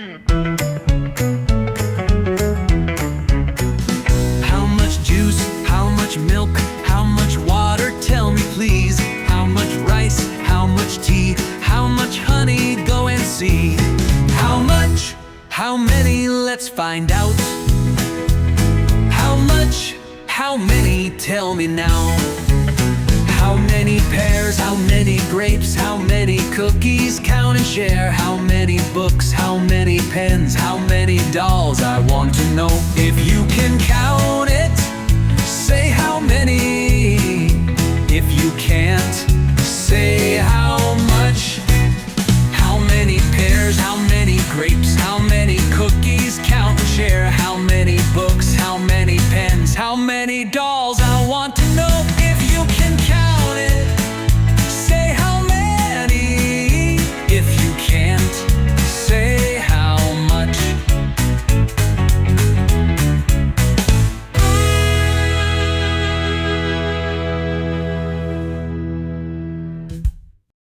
How much juice, how much milk, how much water, tell me please. How much rice, how much tea, how much honey, go and see. How much, how many, let's find out. How much, how many, tell me now. How many pears, how many grapes, how many cookies, count and share. How many books, how many pens, how many dolls, I want to know. If you can count it, say how many. If you can't, say how much. How many pears, how many grapes, how many cookies, count and share.